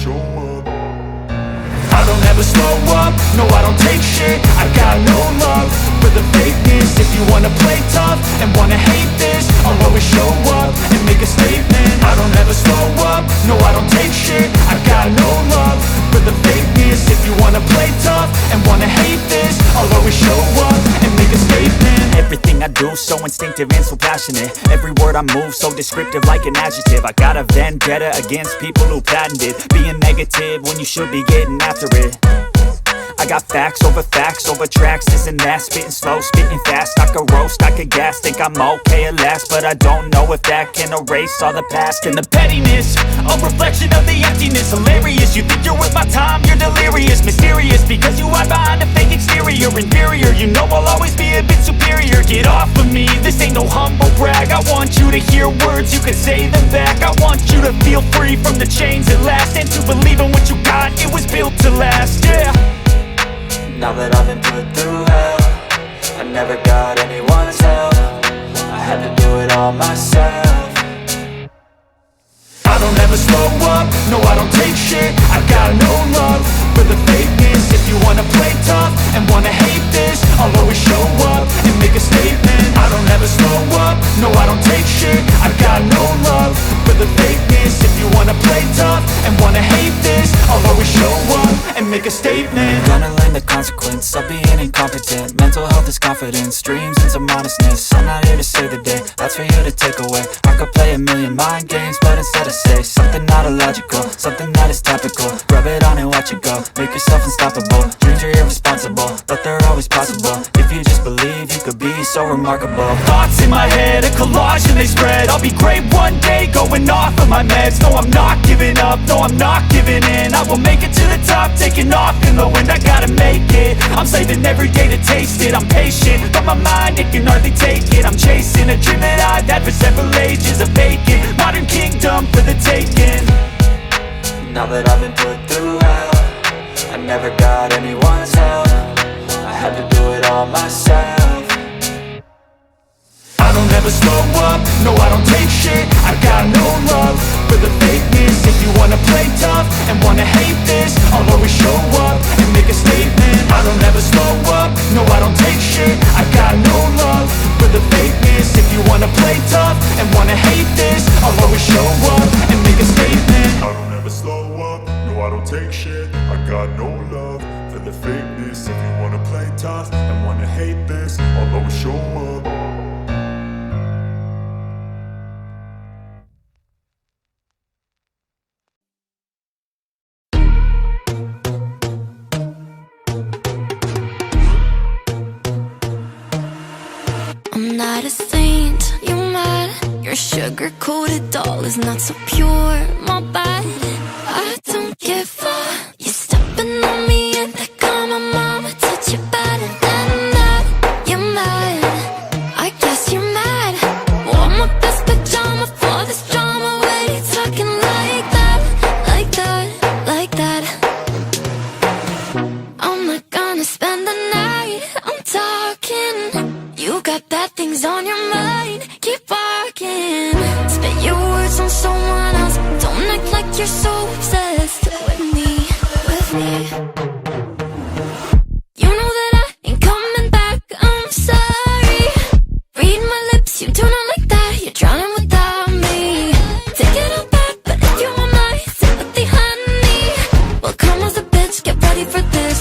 show up. I don't ever slow up, no I don't take shit. I got no love for the fakeness. If you wanna play tough and wanna hate this, I'll always show up and make a statement. I don't ever slow up, no I don't take shit. I got no love for the fakeness. If you wanna play tough and wanna hate this, I'll always show up and make a statement. Everything I do so instinctive and so passionate. Every word I move so descriptive like an adjective. I got a vendetta against people who patented being negative when you should be getting after it. I got facts over tracks, this and that. Spitting slow, spitting fast, I could roast, I could gas. Think I'm okay at last, but I don't know if that can erase all the past. And the pettiness, a reflection of the emptiness. Hilarious, you think you're worth my time, you're delirious. Mysterious, because you hide behind a fake exterior. Inferior, you know I'll always be a bit superior. Get off of me, this ain't no humble brag. I want you to hear words, you can say them back. I want you to feel free from the chains at last, and to believe in what you got, it was built to last, yeah. Now that I've been put through hell, I never got anyone's help. I had to do it all myself. I don't ever slow up, no I don't take shit. I got no love for the fakeness. If you wanna play tough and wanna hate this, I'll always show up and make a statement. I don't ever slow up, no I don't take shit. I got no love for the fakeness. If you wanna play tough and wanna hate this, I'll always show up and make a statement. Gonna learn the consequence of being incompetent. Mental health is confidence, dreams and some honestness. I'm not here to save the day, that's for you to take away. I could play a million mind games, but instead I say something not illogical, something that is topical. Rub it on and watch it go, make yourself unstoppable. Dreams are irresponsible, but they're always possible. If you just believe, you could be so remarkable. Thoughts in my head, a collage and they spread. I'll be great one day, going off of my meds. No, I'm not giving up, no, I'm not giving in. I will make it to the top, taking off in the wind. I gotta make it, I'm saving every day to taste it. I'm patient, but my mind, it can hardly take it. I'm chasing a dream that I've had for several ages. A vacant, modern kingdom for the taking. Now that I've been put through hell, I never got anyone's help. I had to do it all myself. I don't ever slow up, no I don't take shit. I got no love for the fakeness. If you wanna play tough and wanna hate this, I'll always show up and make a statement. I don't ever slow up, no I don't take shit. I got no love for the fakeness. If you wanna play tough and wanna hate this, I'll always show up and make a statement. I don't ever slow up, no I don't take shit. I got no love for the fakeness. If you wanna play tough and wanna hate this, I'll always show up. I'm not a saint, you're mad. Your sugar-coated doll is not so pure, my bad. I don't give a. You're stepping on me and they call my mama, touch you better than that. You're mad, I guess you're mad. Wore my best pajama for this drama. Why you talking like that, like that, like that? I'm not gonna spend the night, I'm talking. You got bad things on your mind, keep walking. Spit your words on someone else, don't act like you're so obsessed with me, with me. You know that I ain't coming back, I'm sorry. Read my lips, you do not like that, you're drowning without me. Take it all back, but if you want my sympathy, honey, well come as a bitch, get ready for this.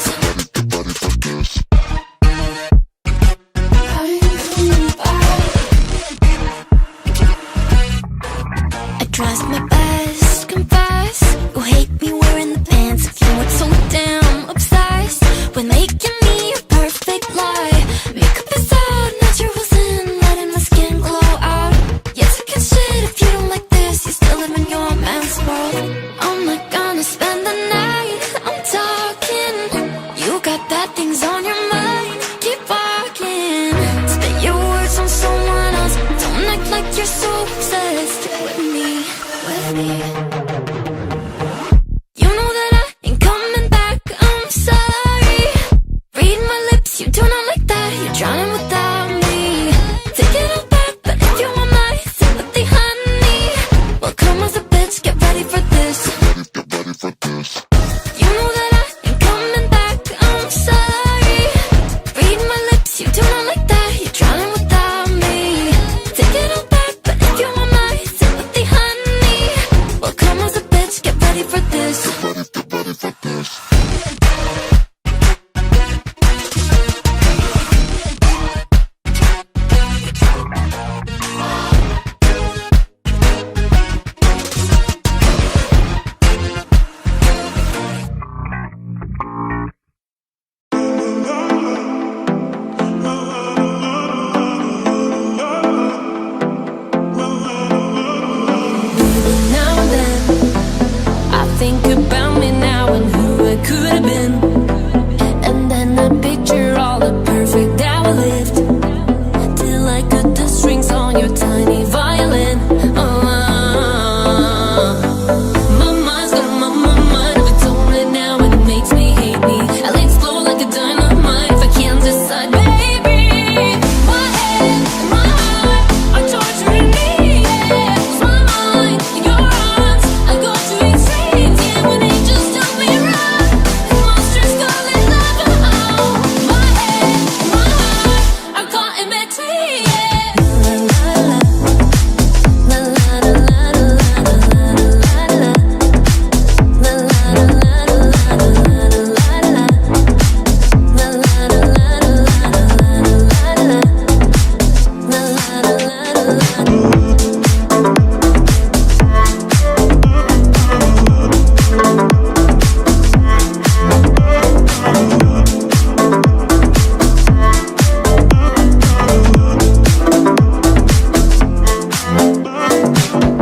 Tries my best, confess. You hate me wearing the pants. If you weren't so damn obsessed with making me a perfect lie. Makeup is out, naturals in, letting my skin glow out. You're talking shit if you don't like this. You still live in your man's world. I'm not gonna spend the night, I'm talking. You got bad things on your mind, keep walking. Spit your words on someone else, don't act like you're so obsessed with me, with me. You know that I ain't coming back, I'm sorry. Read my lips, you do not like that, you're drowning without me. Take it all back, but if you want my sympathy, honey, well come as a bitch, get ready for this. Get ready for this. this. Get ready for this. Now and then, I think about me now and who I could have been. And then I picture all the perfect that we lived, till I cut the strings on your tiny violin. My mind's got my mind of its own right now, and it makes me hate me. I let it flow like a dynamite if I can't decide, baby. My head and my heart are torturing me. Yeah, 'cause my mind in your arms, I go to extremes. Yeah, when angels tell me run, and monsters call it love. My head and my heart are caught in between. Yeah. La la la la la la la la la la. La la la la la la la la la la. La la la la la la la la la. La la la la la.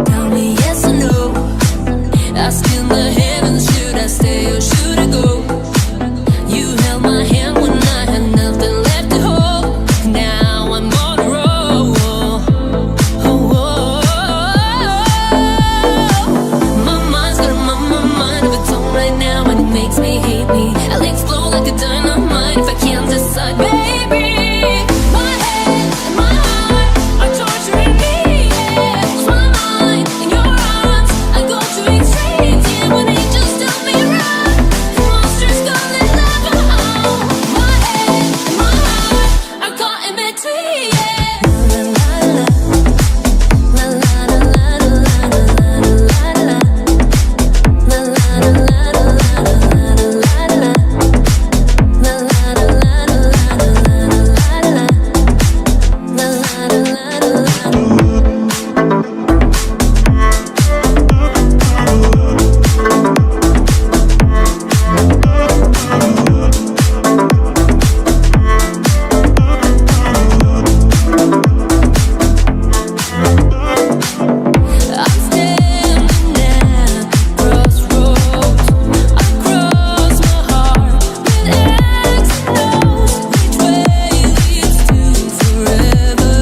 Tell me yes or no. Asking the heavens, should I stay or should I go? You held my hand when I had nothing left to hold. Now I'm on a roll. My mind's got my mind of its own right now, and it makes me hate me. I let it flow like a dynamite if I can't decide, baby. My head and my heart are torturing me. Yeah, 'cause my mind in your arms, I go to extremes. Yeah, when angels tell me run, and monsters call it love. My head and my heart are caught in between. Yeah. La la la la la la la la la la la. La la la la la la la la la. La la la la la la la la. La la la la la. I'm standing at crossroads. I cross my heart with X and O's. Which way leads to forever?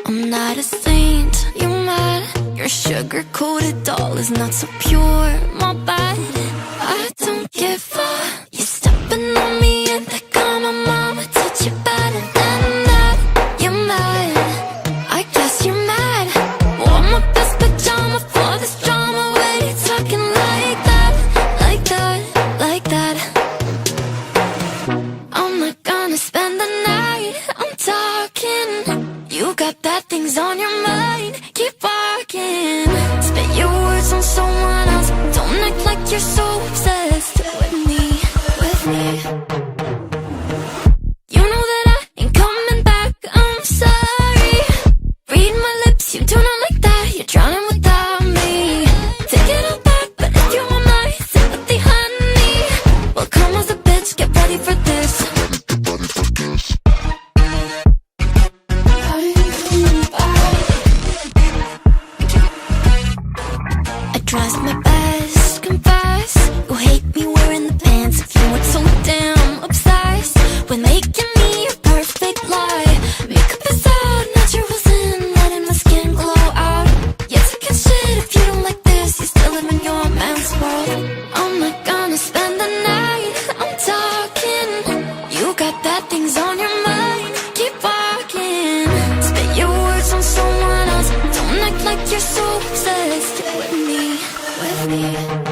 I'm not a saint, you mad? Your sugar-coated doll is not so pure, my bad. I don't give a. You stepping on me and that got my mama touch you better than that. You're mad, I guess you're mad. Wore my best pajama for this drama. When you talking like that, like that, like that. I'm not gonna spend the night, I'm talking. You got bad things on your mind, keep walking. Spit your words on someone else. Don't act like you're so obsessed with me, with me. You know that I ain't coming back, I'm sorry. Read my lips, you do not like that. You're drowning without me. Take it all back, but if you want my sympathy, honey, well, come as a bitch, get ready for this. Get ready for this. like you're so obsessed with me, with me.